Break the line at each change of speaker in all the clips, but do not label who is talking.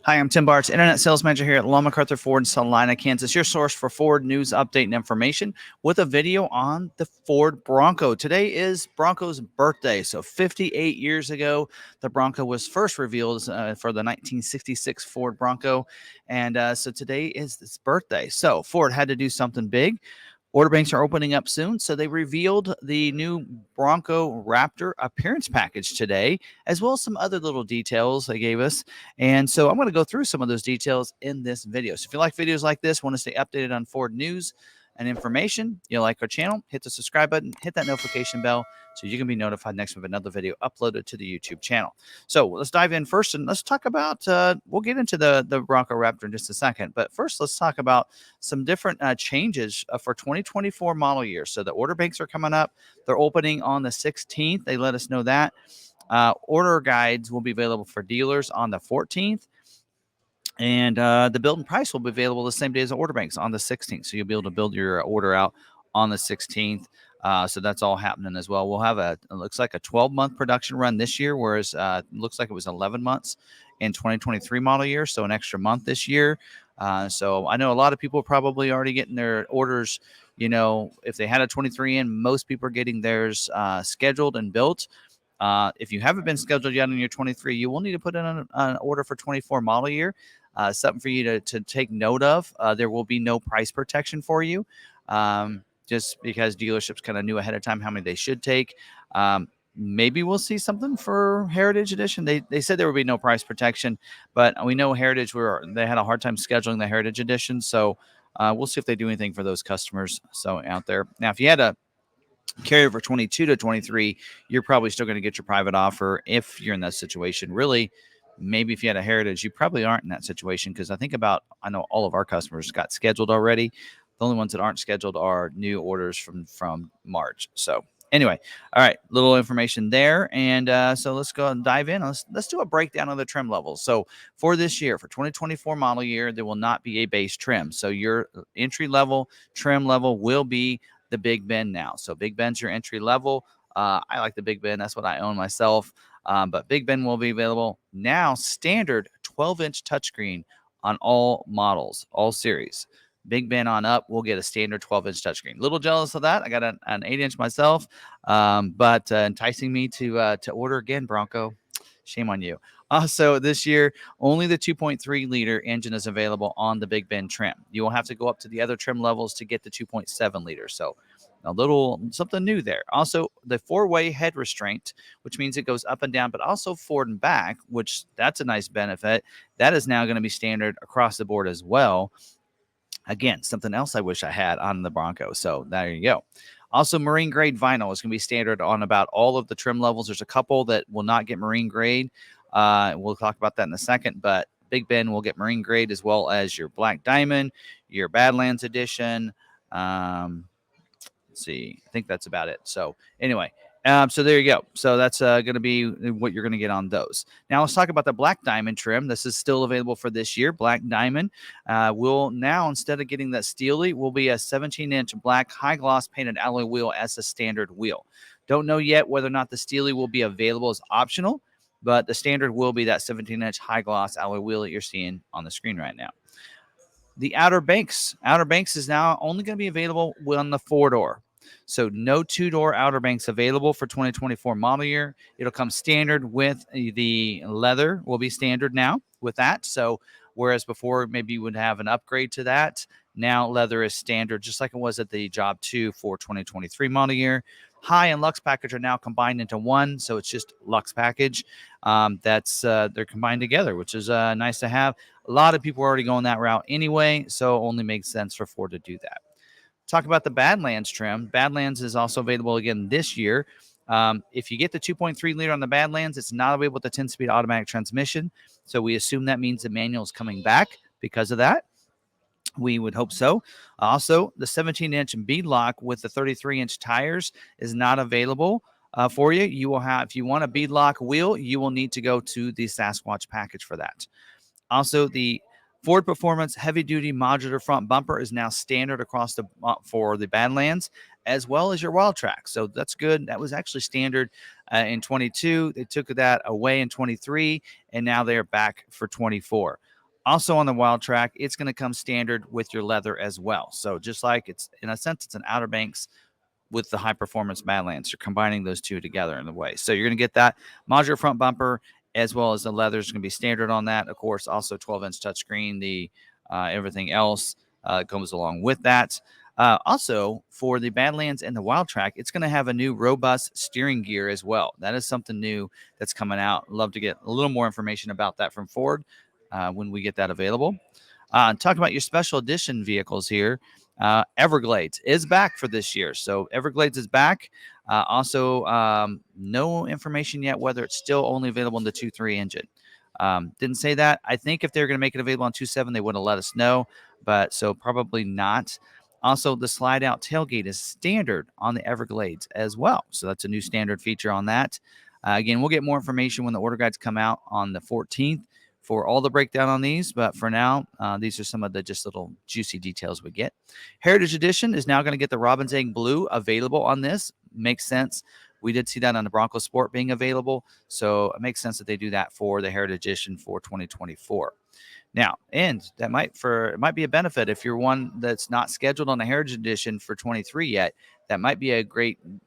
Hi, I'm Tim Bartz, Internet Sales Manager here at McArthur Ford in Salina, Kansas, your source for Ford news, update, and information with a video on the Ford Bronco. Today is Bronco's birthday. So 58 years ago, the Bronco was first revealed for the 1966 Ford Bronco. And so today is its birthday. So Ford had to do something big. Order banks are opening up soon, so they revealed the new Bronco Raptor appearance package today, as well as some other little details they gave us. And so I'm going to go through some of those details in this video. So if you like videos like this, want to stay updated on Ford news and information, you like our channel, hit the subscribe button, hit that notification bell so you can be notified next of another video uploaded to the YouTube channel. So let's dive in first and let's talk about, we'll get into the Bronco Raptor in just a second. But first, let's talk about some different changes for 2024 model year. So the order banks are coming up. They're opening on the 16th. They let us know that. Order guides will be available for dealers on the 14th. And the build and price will be available the same day as the order banks on the 16th. So you'll be able to build your order out on the 16th. So that's all happening as well. We'll have it looks like a 12-month production run this year, whereas it looks like it was 11 months in 2023 model year. So an extra month this year. So I know a lot of people are probably already getting their orders. You know, if they had a 23 in, most people are getting theirs scheduled and built. If you haven't been scheduled yet on your 23, you will need to put in an order for 24 model year. Something for you to take note of. There will be no price protection for you, just because dealerships kind of knew ahead of time how many they should take. Maybe we'll see something for Heritage Edition. They said there would be no price protection, but we know Heritage they had a hard time scheduling the Heritage Edition, so we'll see if they do anything for those customers. So out there now, if you had a carryover 22 to 23, you're probably still going to get your private offer if you're in that situation. Really, maybe if you had a Heritage, you probably aren't in that situation because I know all of our customers got scheduled already. The only ones that aren't scheduled are new orders from March. So anyway, all right, little information there. And so let's go and dive in. Let's do a breakdown of the trim levels. So for this year, for 2024 model year, there will not be a base trim. So your entry level trim level will be the Big Ben now. So Big Ben's your entry level. I like the Big Ben. That's what I own myself. But Big Ben will be available now. Standard 12-inch touchscreen on all models, all series. Big Ben on up, we'll get a standard 12-inch touchscreen. Little jealous of that. I got an 8-inch myself, but enticing me to order again, Bronco. Shame on you. Also, this year, only the 2.3-liter engine is available on the Big Ben trim. You will have to go up to the other trim levels to get the 2.7-liter. So a little something new there. Also, the 4-way head restraint, which means it goes up and down, but also forward and back, which that's a nice benefit. That is now going to be standard across the board as well. Again, something else I wish I had on the Bronco. So there you go. Also, marine grade vinyl is going to be standard on about all of the trim levels. There's a couple that will not get marine grade. We'll talk about that in a second, but Big Ben will get marine grade as well as your Black Diamond, your Badlands edition. Let's see. I think that's about it. So anyway, so there you go. So that's going to be what you're going to get on those. Now let's talk about the Black Diamond trim. This is still available for this year. Black Diamond will now, instead of getting that steely, will be a 17-inch black high gloss painted alloy wheel as a standard wheel. Don't know yet whether or not the steely will be available as optional, but the standard will be that 17-inch high gloss alloy wheel that you're seeing on the screen right now. The Outer Banks is now only going to be available on the 4-door. So no 2-door Outer Banks available for 2024 model year. It'll come standard with the leather will be standard now with that. So whereas before maybe you would have an upgrade to that, now leather is standard just like it was at the Job 2 for 2023 model year. High and Lux package are now combined into one, so it's just Lux package. They're combined together, which is nice to have. A lot of people are already going that route anyway, so it only makes sense for Ford to do that. Talk about the Badlands trim. Badlands is also available again this year. If you get the 2.3-liter on the Badlands, it's not available with the 10-speed automatic transmission. So we assume that means the manual is coming back because of that. We would hope so. Also, the 17-inch beadlock with the 33-inch tires is not available for you. You will have, if you want a beadlock wheel, you will need to go to the Sasquatch package for that. Also, the Ford Performance heavy-duty modular front bumper is now standard across for the Badlands, as well as your Wild Track. So that's good. That was actually standard in 22. They took that away in 23, and now they're back for 24. Also on the Wild Track, it's going to come standard with your leather as well. So just like it's, in a sense, it's an Outer Banks with the high performance Badlands. You're combining those two together in the way. So you're going to get that modular front bumper as well as the leather is going to be standard on that. Of course, also 12-inch touchscreen. The everything else comes along with that. Also, for the Badlands and the Wild Track, it's going to have a new robust steering gear as well. That is something new that's coming out. Love to get a little more information about that from Ford when we get that available. Talk about your special edition vehicles here. Everglades is back for this year. So Everglades is back. No information yet whether it's still only available in the 2.3 engine. Didn't say that. I think if they're going to make it available on 2.7, they would have let us know, but so probably not. Also, the slide out tailgate is standard on the Everglades as well. So that's a new standard feature on that. Again, we'll get more information when the order guides come out on the 14th for all the breakdown on these. But for now, these are some of the just little juicy details we get. Heritage Edition is now going to get the Robin's Egg Blue available on this. Makes sense. We did see that on the Bronco Sport being available. So it makes sense that they do that for the Heritage Edition for 2024. Now, and it might be a benefit if you're one that's not scheduled on the Heritage Edition for 23 yet. That might be a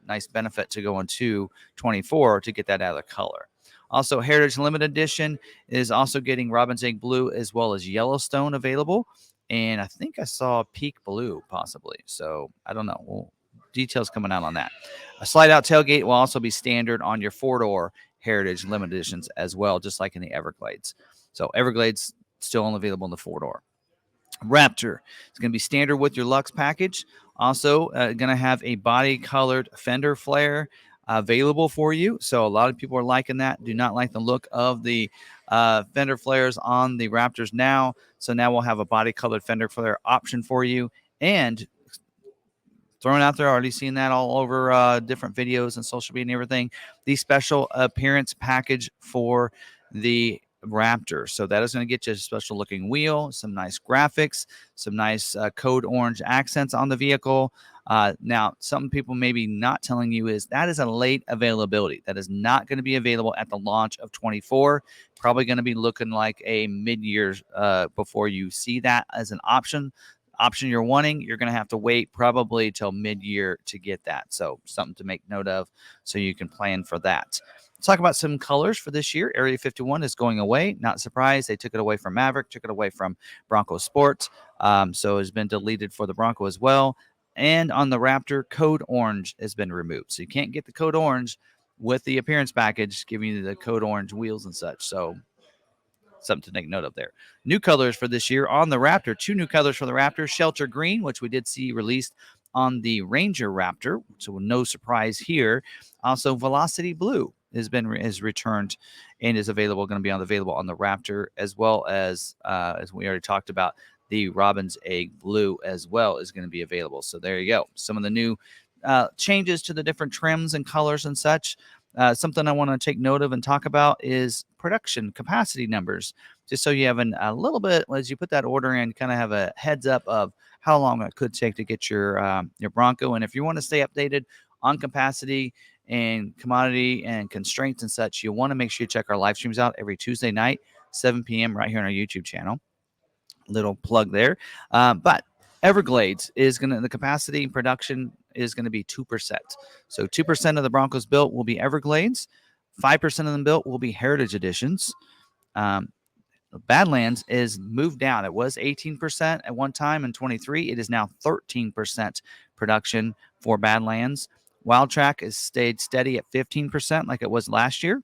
nice benefit to go into 24 to get that other color. Also, Heritage Limited Edition is also getting Robin's Egg Blue as well as Yellowstone available. And I think I saw Peak Blue possibly. So I don't know. Well, details coming out on that. A slide out tailgate will also be standard on your 4-door Heritage Limited Editions as well, just like in the Everglades. So Everglades still only available in the 4-door. Raptor is going to be standard with your Lux package. Also going to have a body colored fender flare available for you. So a lot of people are liking that. Do not like the look of the fender flares on the Raptors now. So now we'll have a body colored fender flare option for you. And thrown out there, already seen that all over different videos and social media and everything. The special appearance package for the Raptor. So that is going to get you a special looking wheel, some nice graphics, some nice code orange accents on the vehicle. Now, some people may be not telling you is that is a late availability. That is not going to be available at the launch of 24. Probably going to be looking like a mid-year before you see that as an option you're wanting. You're going to have to wait probably till mid-year to get that. So something to make note of so you can plan for that. Let's talk about some colors for this year. Area 51 is going away. Not surprised. They took it away from Maverick, took it away from Bronco Sport. So it's been deleted for the Bronco as well. And on the Raptor, Code Orange has been removed. So you can't get the Code Orange with the appearance package, giving you the Code Orange wheels and such. So something to take note of there. New colors for this year on the Raptor. 2 new colors for the Raptor. Shelter Green, which we did see released on the Ranger Raptor. So no surprise here. Also, Velocity Blue is returned and is available on the Raptor, as well as we already talked about, the Robin's Egg Blue as well is going to be available. So there you go. Some of the new changes to the different trims and colors and such. Something I want to take note of and talk about is production capacity numbers, just so you have a little bit, as you put that order in, kind of have a heads up of how long it could take to get your Bronco. And if you want to stay updated on capacity and commodity and constraints and such, you want to make sure you check our live streams out every Tuesday night, 7 p.m. right here on our YouTube channel. Little plug there. But Everglades is going to, the capacity and production is going to be 2%. So 2% of the Broncos built will be Everglades. 5% of them built will be Heritage Editions. Badlands is moved down. It was 18% at one time in 23. It is now 13% production for Badlands. Wild Track has stayed steady at 15% like it was last year.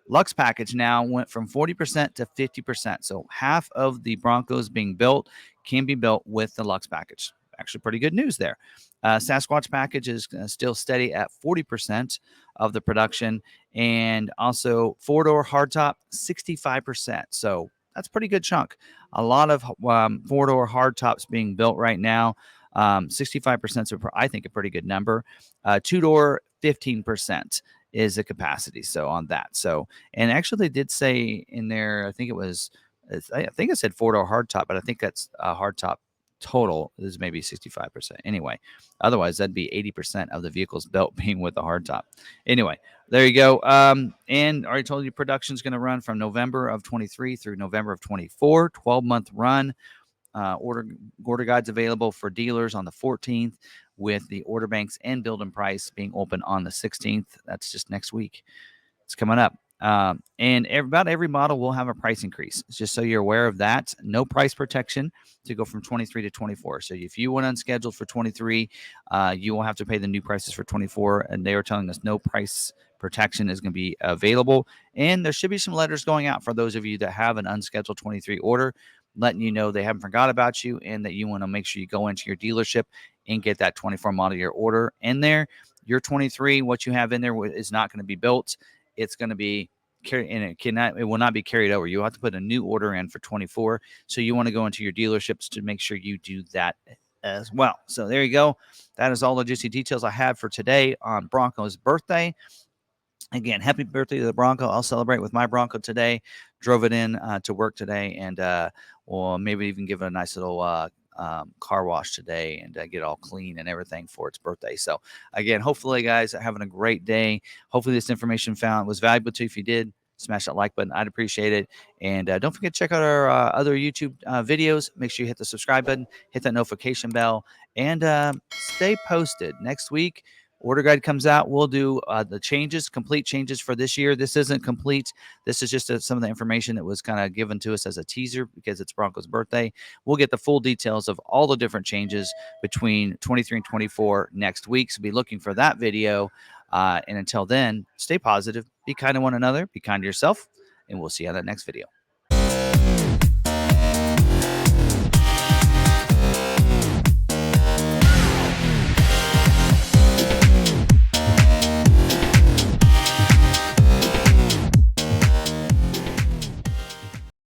Lux package now went from 40% to 50%. So half of the Broncos being built can be built with the Lux package. Actually, pretty good news there. Sasquatch package is still steady at 40% of the production. And also 4-door hardtop, 65%. So that's a pretty good chunk. A lot of 4-door hardtops being built right now. 65% is, I think, a pretty good number. 2-door, 15%. Is the capacity. So on that. So, and actually they did say in there, I think it said 4-door hardtop, but I think that's a hardtop total is maybe 65%. Anyway, otherwise that'd be 80% of the vehicles built being with a hardtop. Anyway, there you go. And I already told you production is going to run from November of 23 through November of 24, 12-month run. Order guides available for dealers on the 14th, with the order banks and build and price being open on the 16th. That's just next week. It's coming up. And about every model will have a price increase. Just so you're aware of that. No price protection to go from 23 to 24. So if you went unscheduled for 23, you will have to pay the new prices for 24. And they are telling us no price protection is going to be available. And there should be some letters going out for those of you that have an unscheduled 23 order, letting you know they haven't forgot about you and that you want to make sure you go into your dealership and get that 24 model year order in there. Your 23, what you have in there is not going to be built. It's going to be carried, and it will not be carried over. You'll have to put a new order in for 24. So you want to go into your dealerships to make sure you do that as well. So there you go. That is all the juicy details I have for today on Bronco's birthday. Again, happy birthday to the Bronco. I'll celebrate with my Bronco today. Drove it in to work today, and we'll maybe even give it a nice little car wash today and get it all clean and everything for its birthday. So again, hopefully guys are having a great day. Hopefully this information was valuable to you. If you did, smash that like button. I'd appreciate it. And don't forget to check out our other YouTube videos. Make sure you hit the subscribe button, hit that notification bell, and stay posted. Next week, order guide comes out. We'll do the complete changes for this year. This isn't complete. This is just some of the information that was kind of given to us as a teaser because it's Bronco's birthday. We'll get the full details of all the different changes between 23 and 24 next week. So be looking for that video. And until then, stay positive, be kind to one another, be kind to yourself, and we'll see you on that next video.